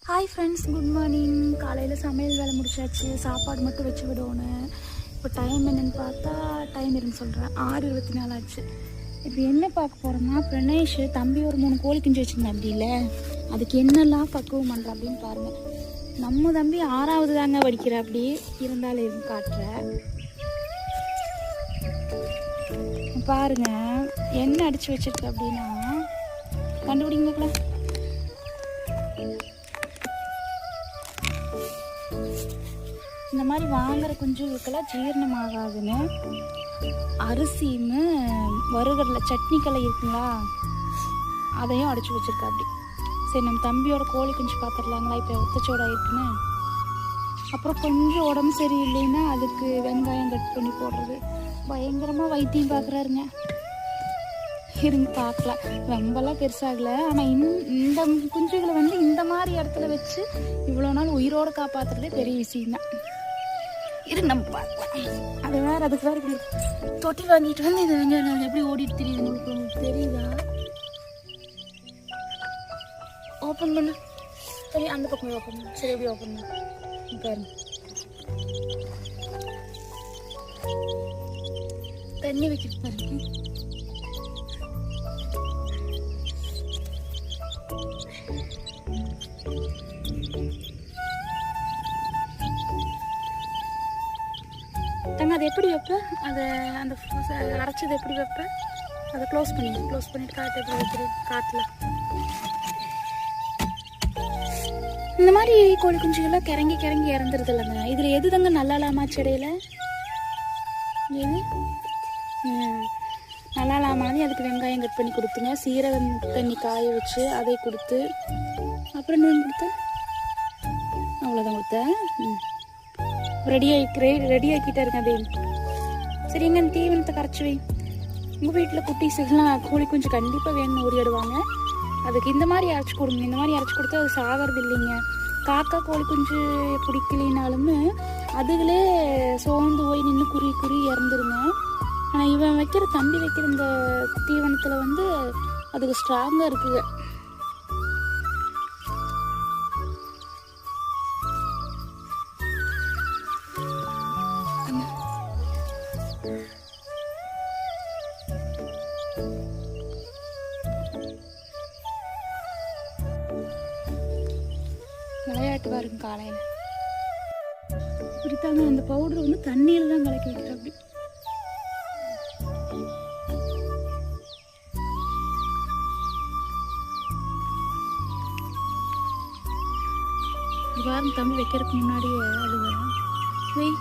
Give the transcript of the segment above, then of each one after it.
Hi friends, good morning. காலையில் சமையல் வேலை முடிச்சாச்சு. சாப்பாடு மட்டும் வச்சு விடணும். இப்போ டைம் என்னென்னு பார்த்தா டைம் இருன்னு சொல்கிறேன், 6:24 ஆச்சு. இப்போ என்ன பார்க்க போகிறோம்னா, பிரணேஷ் தம்பி ஒரு 3 கோழி குஞ்சு வச்சுருந்தேன் அப்படி இல்லை, அதுக்கு என்னெல்லாம் பக்குவம் பண்ணுறேன் அப்படின்னு பாருங்கள். நம்ம தம்பி 6வது தாங்க படிக்கிற, அப்படி இருந்தாலும் எதுவும் காட்டுறேன் பாருங்க. என்ன அடித்து வச்சிருக்கு அப்படின்னா, கண்டுபிடிங்களா? இந்த மாதிரி வாங்குற குஞ்சுகளுக்கெல்லாம் ஜீரணமாகாதுன்னு அரிசியும் வறுகடலை சட்னிக்கலை இருக்குங்களா, அதையும் அடிச்சு வச்சிருக்கா அப்படி. சரி, நம்ம தம்பியோட கோழி குஞ்சு பார்த்துடலாங்களா இப்போ ஒத்தச்சோடா இருக்குன்னு. அப்புறம் கொஞ்சம் உடம்பு சரியில்லைன்னா அதுக்கு வெங்காயம் கட் பண்ணி போடுறது. பயங்கரமாக வைத்தியம் பார்க்குறாருங்க. இருங்க பார்க்கலாம். ரொம்பலாம் பெருசாகலை, ஆனால் இந்த குஞ்சுகளை வந்து இந்த மாதிரி இடத்துல வச்சு இவ்வளோ நாள் உயிரோடு காப்பாற்றுறதே பெரிய விஷயம்தான். இரு நம்ம பார்க்கலாம். அது வேறு, அதுக்கு வேறு இப்படி தொட்டில் வாங்கிட்டு வந்து இது வெங்காயம் எப்படி ஓடிட்டு தெரியுது உங்களுக்கு தெரியுதா? ஓப்பன் பண்ணு. சரி, அந்த பக்கம் ஓப்பன் பண்ணு. சரி, எப்படி ஓப்பன் பண்ணு பாருங்க. தண்ணி வைக்கிட்டு பாருங்க. தங்க அதை எப்படி வைப்ப? அதை அந்த அரைச்சது எப்படி வைப்ப? அதை க்ளோஸ் பண்ணிட்டு காற்று எப்படி வைக்கிறது காற்றுல. இந்த மாதிரி கோழி குஞ்சுகள்லாம் கிறங்கி இறந்துருது இல்லைங்க. இதில் எது தாங்க நல்லாலாமா செடியில்? எது நல்லாலாமானு அதுக்கு வெங்காயம் கட் பண்ணி கொடுத்துங்க, சீரகம் தண்ணி காய வச்சு அதை கொடுத்து, அப்புறம் நீங்கள் கொடுத்து அவ்வளோதான் கொடுத்தேன். ரெடி ஆக்கிட்டே இருக்கேன் அதே. சரி, எங்க தீவனத்தை கரைச்சி வை. உங்கள் வீட்டில் குட்டீஸுக்கெல்லாம் கோழி குஞ்சு கண்டிப்பாக வேணும்னு ஓடிடுவாங்க. அதுக்கு இந்த மாதிரி அரைச்சி கொடுங்க. இந்த மாதிரி அரைச்சி கொடுத்தா அது சாகிறது இல்லைங்க. காக்கா கோழி குஞ்சு பிடிக்கலினாலுமே அதுகளே சோர்ந்து போய் நின்று குறி இறந்துருங்க. ஆனால் இவன் தம்பி வைக்கிற இந்த தீவனத்தில் வந்து அதுக்கு ஸ்ட்ராங்காக இருக்குங்க. விளையாட்டு பாருங்க. காலையில் இப்படித்தாங்க அந்த பவுடர் வந்து தண்ணீர் தான் கலக்கி வைக்கிறேன் அப்படி. பாருங்க, தம்பி வைக்கிறதுக்கு முன்னாடியே அழுவேன். வெய்,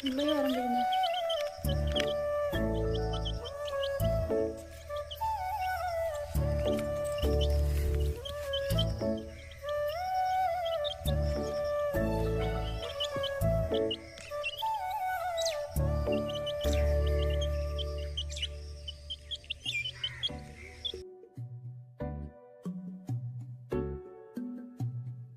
உள்ளே இறங்குதுங்க.